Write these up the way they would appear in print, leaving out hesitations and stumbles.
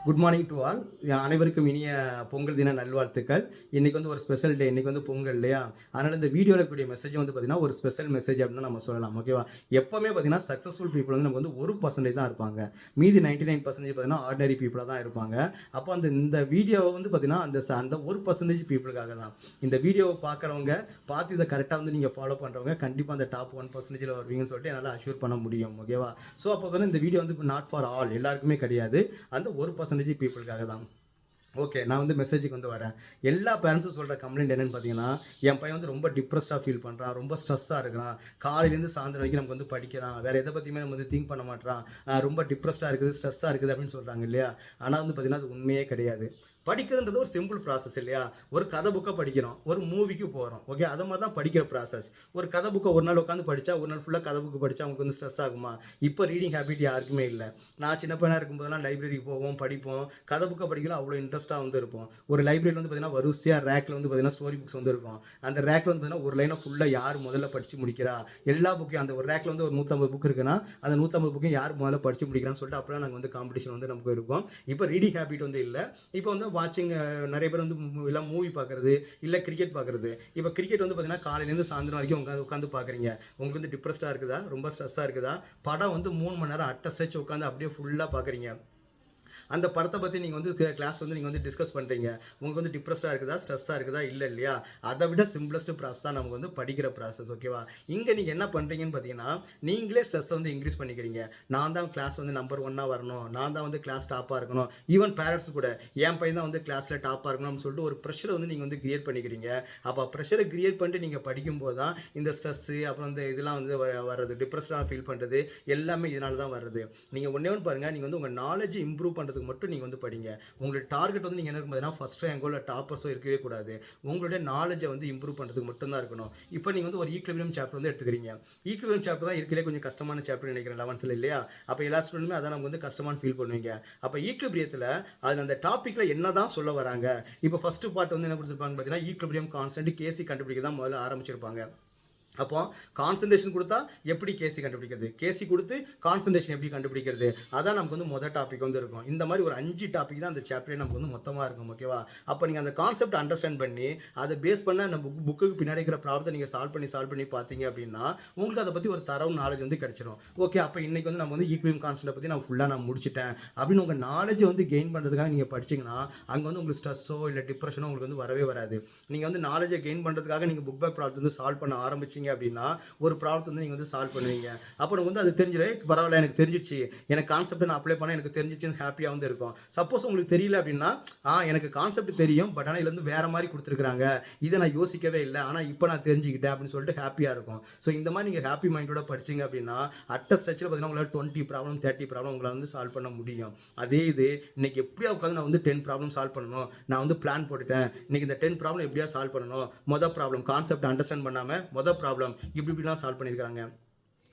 Good morning to all. அனைவருக்கும் இனிய பொங்கல் தின நல்வாழ்த்துக்கள். இன்றைக்கி வந்து ஒரு ஸ்பெஷல் டே. இன்றைக்கி வந்து பொங்கல் இல்லையா? அதனால் இந்த வீடியோவில் இருக்கக்கூடிய மெசேஜ் வந்து பார்த்திங்கன்னா ஒரு ஸ்பெஷல் மெசேஜ் அப்படின்னு தான் நம்ம சொல்லலாம். ஓகேவா? எப்போவுமே பார்த்திங்கன்னா சக்ஸஸ்ஃபுல் பீப்புள் வந்து நமக்கு வந்து 1% தான் இருப்பாங்க. மீதி 99% பார்த்திங்கன்னா ஆர்டினரி பீப்புளாக தான் இருப்பாங்க. அப்போ இந்த வீடியோவை வந்து பார்த்திங்கன்னா அந்த 1% பீப்புளுக்காக தான். இந்த வீடியோவை பார்க்குறவங்க பார்த்து இதை கரெக்டாக வந்து நீங்கள் ஃபாலோ பண்ணுறவங்க கண்டிப்பாக அந்த டாப் 1%ல் வருவீங்கன்னு சொல்லிட்டு என்னால் அஷ்யூர் பண்ண முடியும். ஓகேவா? ஸோ அப்போ வந்து இந்த வீடியோ வந்து நாட் ஃபார் ஆல், எல்லாருக்குமே கிடையாது. அந்த 1% பீப்புளுக்காக தான். ஓகே, நான் வந்து மெசேஜுக்கு வந்து வரேன். எல்லா பேரண்ட்ஸும் சொல்கிற கம்ப்ளைண்ட் என்னென்னு பார்த்தீங்கன்னா, என் பையன் வந்து ரொம்ப டிப்ரெஸ்டாக ஃபீல் பண்ணுறான், ரொம்ப ஸ்ட்ரெஸ்ஸாக இருக்கிறான், காலையிலேருந்து சாயந்தரம் வரைக்கும் நமக்கு வந்து படிக்கிறான், வேறு எதை பற்றியுமே நம்ம வந்து திங்க் பண்ண மாட்றான், ரொம்ப டிப்ரெஸ்டாக இருக்குது, ஸ்ட்ரெஸ்ஸாக இருக்குது அப்படின்னு சொல்கிறாங்க இல்லையா? ஆனால் வந்து பார்த்தீங்கன்னா அது உண்மையே கிடையாது. படிக்கிறதுன்றது ஒரு சிம்பிள் ப்ராசஸ் இல்லையா? ஒரு கதை புக்கை படிக்கிறோம், ஒரு மூவிக்கு போகிறோம். ஓகே, அதை மாதிரி தான் படிக்கிற ப்ராசஸ். ஒரு கதை புக்கை ஒரு நாள் உட்காந்து படித்தா, ஒரு நாள் ஃபுல்லாக கதை புக்கு படித்தா அவங்களுக்கு வந்து ஸ்ட்ரெஸ் ஆகுமா? இப்போ ரீடிங் ஹேபிட் யாருக்குமே இல்லை. நான் சின்ன பையனாக இருக்கும்போதெல்லாம் லைப்ரரிக்கு போவோம், படிப்போம். கதை புக்கை படிக்கல அவ்வளோ இன்ட்ரெஸ்ட்டாக வந்து இருப்போம். ஒரு லைப்ரரியில் வந்து பார்த்தீங்கன்னா வரிசையாக ரேக்கில் வந்து பார்த்தீங்கன்னா ஸ்டோரி புக்ஸ் வந்து இருக்கும். அந்த ரேக்கில் வந்து பார்த்தீங்கன்னா ஒரு லைனை ஃபுல்லாக யார் முதல்ல படித்து முடிக்கிறா, எல்லா புக்கையும் அந்த ஒரு ரேக்கில் வந்து ஒரு 150 புக் இருக்குன்னா அந்த 150 புக்கையும் யார் முதல்ல படித்து முடிக்கிறான்னு சொல்லிட்டு அப்படிலாம் நாங்கள் வந்து காம்படிஷன் வந்து நமக்கு இருக்கும். இப்போ ரீடிங் ஹேபிட் வந்து இல்லை. இப்போ வந்து வாட்சிங், நிறைய பேர் வந்து எல்லாம் மூவி பார்க்குறது, இல்லை கிரிக்கெட் பார்க்குறது. இப்போ கிரிக்கெட் வந்து பார்த்தீங்கன்னா காலையிலேருந்து சாயந்தரம் வரைக்கும் உட்காந்து பார்க்குறீங்க. உங்களுக்கு வந்து டிப்ரெஸ்டாக இருக்குதா, ரொம்ப ஸ்ட்ரெஸ்ஸாக இருக்குதா? படம் வந்து 3 மணி நேரம் அட்ட ஸ்ட்ரெச் உட்காந்து அப்படியே ஃபுல்லாக பார்க்குறீங்க. அந்த படத்தை பற்றி நீங்கள் வந்து கிளாஸ் வந்து நீங்கள் வந்து டிஸ்கஸ் பண்ணுறீங்க. உங்களுக்கு வந்து டிப்ரெஸ்டாக இருக்குதா, ஸ்ட்ரெஸ்ஸாக இருக்குதா? இல்லை இல்லையா? அதை விட சிம்பிளஸ்ட் ப்ராசஸ் தான் நமக்கு வந்து படிக்கிற ப்ராசஸ். ஓகேவா? இங்கே நீங்கள் என்ன பண்ணுறீங்கன்னு பார்த்தீங்கன்னா, நீங்களே ஸ்ட்ரெஸ்ஸை வந்து இன்க்ரீஸ் பண்ணிக்கிறீங்க. நான் தான் கிளாஸ் வந்து நம்பர் 1 வரணும், நான் தான் வந்து கிளாஸ் டாப்பாக இருக்கணும். ஈவன் பேரண்ட்ஸ் கூட என் பையன் தான் வந்து கிளாஸில் டாப்பாக இருக்கணும்னு சொல்லிட்டு ஒரு ப்ரெஷரை வந்து நீங்கள் வந்து கிரியேட் பண்ணிக்கிறீங்க. அப்போ ப்ரெஷரை கிரியேட் பண்ணிட்டு நீங்கள் படிக்கும்போது தான் இந்த ஸ்ட்ரெஸ்ஸு, அப்புறம் இந்த இதெல்லாம் வந்து வர்றது, டிப்ரெஸ்டாக ஃபீல் பண்ணுறது எல்லாமே இதனால தான் வருது. நீங்கள் ஒன்றே ஒன்று பாருங்கள், நீங்கள் வந்து உங்கள் நாலேஜை இம்ப்ரூவ் பண்ணுறதுக்கு மட்டும் நீங்கள் வந்து படிங்க. உங்களுடைய டார்கெட் வந்து நீங்கள் என்ன இருக்கும் பார்த்தீங்கன்னா, ஃபஸ்ட் ரேங்கோ இல்லை டாப்பர்ஸோ இருக்கவே கூடாது. உங்களுடைய நாலேஜை வந்து இம்ப்ரூவ் பண்ணுறதுக்கு மட்டும்தான் இருக்கணும். இப்போ நீங்கள் வந்து ஒரு ஈக்லிபிரியம் சாப்டர் வந்து எடுத்துக்கிறீங்க. ஈக்லிபிரியம் சாப்டர் தான் இருக்கிறே கொஞ்சம் கஷ்டமான சாப்டர் நினைக்கிறேன் 11th இல்லையா? அப்போ எல்லா ஸ்டூடெண்ட்டுமே அதான் நமக்கு வந்து கஷ்டமான ஃபீல் பண்ணுவீங்க. அப்போ ஈக்லிபிரியத்தில் அது அந்த டாப்பிக்கில் என்ன தான் சொல்ல வராங்க? இப்போ ஃபஸ்ட்டு பார்ட் வந்து என்ன கொடுத்துருப்பாங்க பார்த்தீங்கன்னா, ஈக்லிபிரியம் கான்ஸ்டன்ட் கேசி கண்டுபிடிக்க தான் முதல்ல ஆரம்பிச்சிருப்பாங்க. அப்போ கான்சன்ட்ரேஷன் கொடுத்தா எப்படி கேசி கண்டுபிடிக்கிறது, கேசி கொடுத்து கான்சன்ட்ரேஷன் எப்படி கண்டுபிடிக்கிறது, அதான் நமக்கு வந்து மொதல் டாபிக் வந்து இருக்கும். இந்த மாதிரி ஒரு 5 டாபிக் தான் அந்த சாப்டரே நமக்கு வந்து மொத்தமாக இருக்கும். ஓகேவா? அப்போ நீங்கள் அந்த கான்செப்ட் அண்டர்ஸ்டாண்ட் பண்ணி அதை பேஸ் பண்ண அந்த புக்குக்கு பின்னாடி இருக்கிற ப்ராப்ளத்தை நீங்கள் சால்வ் பண்ணி பார்த்தீங்க அப்படின்னா உங்களுக்கு அதை பற்றி ஒரு தரவு நாலேஜ் வந்து கிடச்சிரும். ஓகே, அப்போ இன்றைக்கி வந்து நம்ம வந்து ஈக்விலிபிரியம் கான்செப்டை பற்றி நான் ஃபுல்லாக முடிச்சிட்டேன் அப்படின்னு உங்கள் நாலேஜை வந்து கெயின் பண்ணுறதுக்காக நீங்கள் படிச்சிங்கன்னா அங்கே வந்து உங்களுக்கு ஸ்ட்ரெஸ்ஸோ இல்லை டிப்ரெஷனோ உங்களுக்கு வந்து வரவே வராது. நீங்கள் வந்து நாலேஜை கெயின் பண்ணுறதுக்காக நீங்கள் புக் பேக் ப்ராப்ளத்தை வந்து சால்வ் பண்ண ஆரம்பிச்சிங்க அப்படின்னா ஒரு ப்ராப்ளத்தை வந்து நீங்கள் வந்து சால்வ் பண்ணுவீங்க. அப்போ நமக்கு வந்து அது தெரிஞ்சிடும், பரவாயில்ல எனக்கு தெரிஞ்சிச்சு, எனக்கு கான்செப்ட் நான் அப்ளை பண்ண எனக்கு தெரிஞ்சிச்சுன்னு ஹாப்பியாக வந்து இருக்கும். சப்போஸ் உங்களுக்கு தெரியல அப்படின்னா, எனக்கு கான்செப்ட் தெரியும், பட் ஆனால் இதில் வந்து வேறு மாதிரி கொடுத்துருக்குறாங்க, இதை நான் யோசிக்கவே இல்லை, ஆனால் இப்போ நான் தெரிஞ்சுக்கிட்டேன் அப்படின்னு சொல்லிட்டு ஹாப்பியாக இருக்கும். ஸோ இந்த மாதிரி நீங்கள் ஹாப்பி மைண்டோட படிச்சிங்க அப்படின்னா அட்ட ஸ்ட்ரெச்சில் பார்த்தீங்கன்னா உங்களால் 20 ப்ராப்ளம் 30 ப்ராப்ளம் உங்களால் வந்து சால்வ் பண்ண முடியும். அதே இது இன்னைக்கு எப்படியா உட்காந்து நான் வந்து 10 ப்ராப்ளம் சால்வ் பண்ணணும், நான் வந்து பிளான் போட்டுட்டேன், இன்னைக்கு இந்த 10 ப்ராப்ளம் எப்படியா சால்வ் பண்ணணும், மொதல் ப்ராப்ளம் கான்செப்ட் அண்டர்ஸ்டாண்ட் பண்ணாமல் மொதல் ப்ராப்ளம் இப்படிலாம் சால்வ் பண்ணியிருக்காங்க,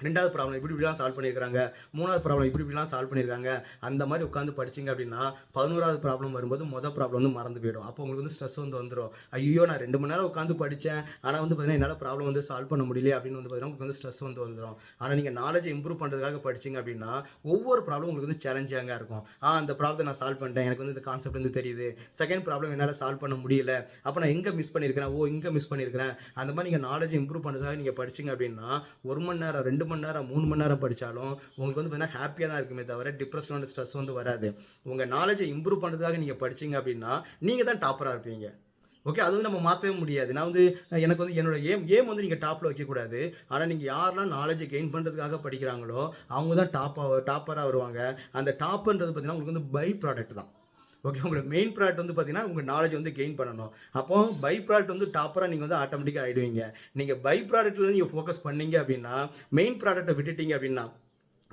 2வது ப்ராப்ளம் இப்படிலாம் சால்வ் பண்ணியிருக்காங்க, 3வது ப்ராப்ளம் இப்படிலாம் சால்வ் பண்ணியிருக்காங்க. அந்த மாதிரி உட்காந்து படிச்சிங்க அப்படின்னா 11வது ப்ராப்ளம் வரும்போது மொதல் ப்ராப்ளம் வந்து மறந்து போயிடும். அப்போ உங்களுக்கு வந்து ஸ்ட்ரெஸ் வந்து வந்துடும். ஐயோ, நான் 2 மணி நேரம் உட்காந்து படித்தேன், ஆனால் வந்து பார்த்தீங்கன்னா என்னால் ப்ராப்ளம் வந்து சால்வ் பண்ண முடியல அப்படின்னு வந்து பார்த்தீங்கன்னா உங்களுக்கு வந்து ஸ்ட்ரெஸ் வந்து வந்துடும். ஆனால் நீங்கள் நாலேஜை இம்ப்ரூவ் பண்ணுறதுக்காக படிச்சிங்க அப்படின்னா ஒவ்வொரு ப்ராப்ளம் உங்களுக்கு வந்து சேலஞ்சிங்காக இருக்கும். அந்த ப்ராப்ளத்தை நான் சால்வ் பண்ணிட்டேன், எனக்கு வந்து இந்த கான்செப்ட் வந்து தெரியுது. செகண்ட் ப்ராப்ளம் என்னால் சால்வ் பண்ண முடியல, அப்போ நான் எங்கே மிஸ் பண்ணியிருக்கிறேன், இங்கே மிஸ் பண்ணியிருக்கிறேன். அந்த மாதிரி நீங்கள் நாலேஜை இம்ப்ரூவ் பண்ணுறதுக்காக நீங்கள் படிச்சிங்க அப்படின்னா 1 மணி நேரம் 2 மணி நேரம் 3 மணி நேரம் படித்தாலும் உங்களுக்கு வந்து பார்த்தீங்கன்னா ஹாப்பியாக தான் இருக்குமே தவிர டிப்ரெஷன் ஸ்ட்ரெஸ் வந்து வராது. உங்கள் நாலேஜை இம்ப்ரூவ் பண்ணுறதுக்காக நீங்கள் படிச்சிங்க அப்படின்னா நீங்கள் தான் டாப்பராக இருப்பீங்க. ஓகே, அது வந்து நம்ம மாற்றவே முடியாது. நான் வந்து எனக்கு வந்து என்னோட ஏம் வந்து நீங்கள் டாப்பில் வைக்கக்கூடாது. ஆனால் நீங்கள் யாரெல்லாம் நாலேஜை கெயின் பண்ணுறதுக்காக படிக்கிறாங்களோ அவங்க தான் டாப்பராக வருவாங்க. அந்த டாப்புன்றது பார்த்தீங்கன்னா உங்களுக்கு வந்து பை ப்ராடக்ட் தான். ஓகே, உங்களோட மெயின் ப்ராடக்ட் வந்து பார்த்தீங்கன்னா உங்கள் நாலேஜ் வந்து கெயின் பண்ணணும். அப்போ பை ப்ராடக்ட் வந்து டாப்பராக நீங்கள் வந்து ஆட்டோமேட்டிக்காக ஆகிடுவீங்க. நீங்கள் பை ப்ராடக்ட்டில் நீங்கள் ஃபோக்கஸ் பண்ணீங்க அப்படின்னா மெயின் ப்ராடக்ட்டை விட்டுட்டீங்க அப்படின்னா,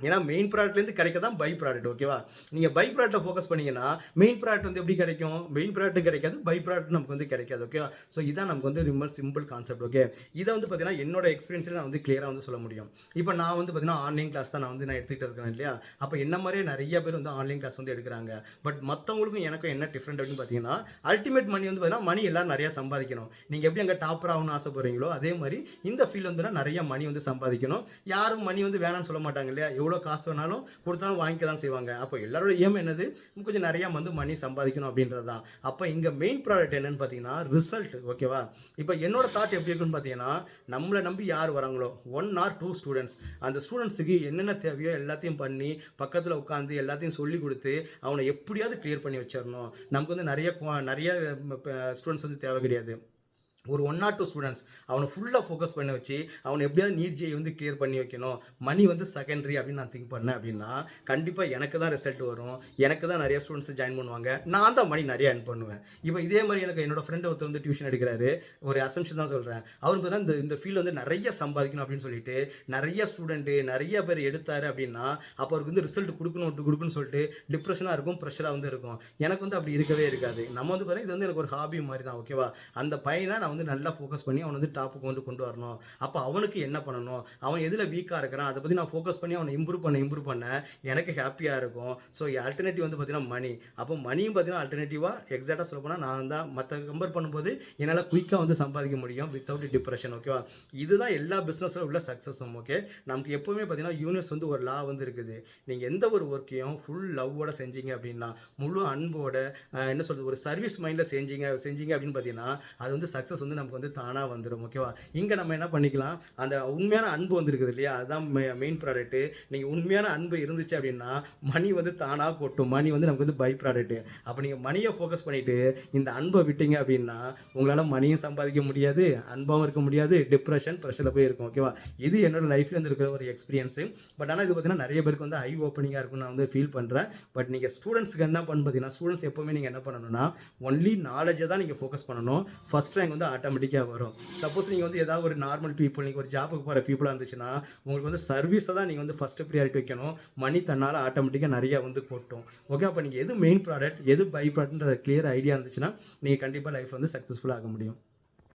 ஏன்னா மெயின் ப்ராடக்ட்லேருந்து கிடைக்க தான் பை ப்ராடக்ட். ஓகேவா? நீங்கள் பை ப்ராடக்ட்டில் ஃபோக்கஸ் பண்ணிங்கன்னா மெயின் ப்ராடக்ட் வந்து எப்படி கிடைக்கும், மெயின் ப்ராடக்ட்டும் கிடைக்காது, பை ப்ராடக்ட் நமக்கு வந்து கிடைக்காது. ஓகேவா? ஸோ இதான் நமக்கு வந்து ரொம்ப சிம்பிள் கான்செப்ட். ஓகே, இதை வந்து பார்த்தீங்கன்னா என்னோட எக்ஸ்பீரியன்ஸில் நான் வந்து கிளியராக வந்து சொல்ல முடியும். இப்போ நான் வந்து பார்த்தீங்கன்னா ஆன்லைன் கிளாஸ் தான் நான் எடுத்துகிட்டு இருக்கிறேன் இல்லையா? அப்போ என்ன மாதிரியே நிறைய பேர் வந்து ஆன்லைன் கிளாஸ் வந்து எடுக்கிறாங்க. பட் மற்றவங்களுக்கும் எனக்கும் என்ன டிஃப்ரெண்ட் அப்படின்னு பார்த்தீங்கன்னா, அல்டிமேட் மணி வந்து பார்த்தீங்கன்னா மணி எல்லோரும் நிறையா சம்பாதிக்கணும். நீங்கள் எப்படி அங்கே டாப்பர் ஆகணும்னு ஆசைப்படுறீங்களோ அதே மாதிரி இந்த ஃபீல்டு வந்து நிறைய மணி வந்து சம்பாதிக்கணும். யாரும் மணி வந்து வேணாம்னு சொல்ல மாட்டாங்க இல்லையா? எவ்வளோ காசு வேணாலும் கொடுத்தாலும் வாங்கிக்க தான் செய்வாங்க. அப்போ எல்லாரோட ஏம் என்னது, கொஞ்சம் நிறையா வந்து மணி சம்பாதிக்கணும் அப்படின்றது தான். அப்போ இங்கே மெயின் ப்ராடக்ட் என்னன்னு பார்த்தீங்கன்னா ரிசல்ட். ஓகேவா? இப்போ என்னோட தாட் எப்படி இருக்குன்னு பார்த்தீங்கன்னா, நம்மளை நம்பி யார் வராங்களோ 1 ஆர் 2 ஸ்டூடெண்ட்ஸ், அந்த ஸ்டூடெண்ட்ஸுக்கு என்னென்ன தேவையோ எல்லாத்தையும் பண்ணி பக்கத்தில் உட்காந்து எல்லாத்தையும் சொல்லி கொடுத்து அவனை எப்படியாவது கிளியர் பண்ணி வச்சிடணும். நமக்கு வந்து நிறைய ஸ்டூடெண்ட்ஸ் வந்து தேவை கிடையாது. ஒரு 1 ஆர் 2 ஸ்டூடெண்ட்ஸ் அவனை ஃபுல்லாக ஃபோக்கஸ் பண்ண வச்சு அவனை எப்படியாவது நீட் ஜேஇ வந்து கிளியர் பண்ணி வைக்கணும். மணி வந்து செகண்டரி அப்படின்னு நான் திங்க் பண்ணேன் அப்படின்னா, கண்டிப்பாக எனக்கு தான் ரிசல்ட் வரும். எனக்கு தான் நிறைய ஸ்டூடெண்ட்ஸ் ஜாயின் பண்ணுவாங்க. நான் தான் மணி நிறைய earn பண்ணுவேன். இப்போ இதே மாதிரி எனக்கு என்னோட ஃப்ரெண்ட் ஒருத்தர் வந்து டியூஷன் எடுக்கிறாரு. ஒரு அசம்ஷன் தான் சொல்கிறேன். அவருக்கு வந்து இந்த ஃபீல்டு வந்து நிறைய சம்பாதிக்கணும் அப்படின்னு சொல்லிட்டு நிறைய ஸ்டூடெண்ட்டு நிறைய பேர் எடுத்தார் அப்படின்னா, அப்போ அவருக்கு வந்து ரிசல்ட் கொடுக்கணும்னு சொல்லிட்டு டிப்ரெஷனாக இருக்கும், ப்ரெஷராக வந்து இருக்கும். எனக்கு வந்து அப்படி இருக்கவே இருக்காது. நம்ம வந்து பார்த்தீங்கன்னா இது வந்து எனக்கு ஒரு ஹாபி மாதிரி தான். ஓகேவா? அந்த பையனை நான் வந்து நல்லா ஃபோக்கஸ் பண்ணி அவனை வந்து டாப்புக்கு வந்து கொண்டு வரணும். அப்போ அவனுக்கு என்ன பண்ணணும், அவன் எதில் வீக்காக இருக்கிறான், அதை பற்றி நான் ஃபோக்கஸ் பண்ணி அவனை இம்ப்ரூவ் பண்ண எனக்கு ஹாப்பியாக இருக்கும். ஸோ ஆல்டர்னேட்டிவ் வந்து பார்த்தீங்கன்னா மணி. அப்போ மணியும் பார்த்தீங்கன்னா ஆல்டர்னேட்டிவாக எக்ஸாக்டாக சொல்ல போனால் நான் தான் மற்ற கம்பேர் பண்ணும்போது என்னால் குயிக்காக வந்து சம்பாதிக்க முடியும் வித்தவுட் டிப்ரெஷன். ஓகேவா? இதுதான் எல்லா பிஸ்னஸில் உள்ள சக்ஸஸும். ஓகே, நமக்கு எப்போவுமே பார்த்தீங்கன்னா யூனிவர்ஸ் வந்து ஒரு லா வந்து இருக்குது. நீங்கள் எந்த ஒரு ஒர்க்கையும் ஃபுல் லவ்வோட செஞ்சீங்க அப்படின்னா, முழு அன்போட என்ன சொல்கிறது, ஒரு சர்வீஸ் மைண்டில் செஞ்சீங்க அப்படின்னு பார்த்தீங்கன்னா, அது வந்து சக்ஸஸ் வந்து நமக்கு வந்து தானாக வந்துடும். ஓகேவா? இங்கே நம்ம என்ன பண்ணிக்கலாம், அந்த உண்மையான அன்பு வந்துருக்குது இல்லையா, அதுதான் மெயின் ப்ராடக்ட்டு. நீங்கள் உண்மையான அன்பு இருந்துச்சு அப்படின்னா மணி வந்து தானாக கொட்டும். மணி வந்து நமக்கு வந்து பை ப்ராடக்ட்டு. அப்போ நீங்கள் மணியை ஃபோக்கஸ் பண்ணிவிட்டு இந்த அன்பை விட்டீங்க அப்படின்னா உங்களால் மணியும் சம்பாதிக்க முடியாது, அன்பாகவும் இருக்க முடியாது, டிப்ரெஷன் ப்ரெஷரில் போய் இருக்கும். ஓகேவா? இது என்னோட லைஃப்ல இருந்து இருக்கிற ஒரு எக்ஸ்பீரியன்ஸு. பட் ஆனால் இது பார்த்தீங்கன்னா நிறைய பேருக்கு வந்து ஐ ஓப்பனிங்காக இருக்கும்னு நான் வந்து ஃபீல் பண்ணுறேன். பட் நீங்கள் ஸ்டூடெண்ட்ஸ்க்கு என்ன பண்ணு பார்த்தீங்கன்னா, ஸ்டூடெண்ட்ஸ் எப்போவுமே நீங்கள் என்ன பண்ணணும்னா ஒன்லி நாலேஜை தான் நீங்கள் ஃபோக்கஸ் பண்ணணும். ஃபஸ்ட் ரேங்க் வந்து ஆட்டோமேட்டிக்காக வரும். சப்போஸ் நீங்கள் வந்து ஏதாவது ஒரு நார்மல் பீப்புள், நீங்கள் ஒரு ஜாபுக்கு போகிற பீப்புளாக இருந்துச்சுன்னா உங்களுக்கு வந்து சர்வீஸை தான் நீங்கள் வந்து ஃபஸ்ட்டு ப்ரியாரிட்டி வைக்கணும். மணி தன்னால் ஆட்டோமேட்டிக்காக நிறையா வந்து கொட்டும். ஓகே, அப்போ நீங்கள் எது மெயின் ப்ராடக்ட் எது பை ப்ராடக்ட்ன்ற கிளியர் ஐடியா இருந்துச்சுன்னா நீங்கள் கண்டிப்பாக லைஃப் வந்து சக்ஸஸ்ஃபுல்லாக ஆக முடியும்.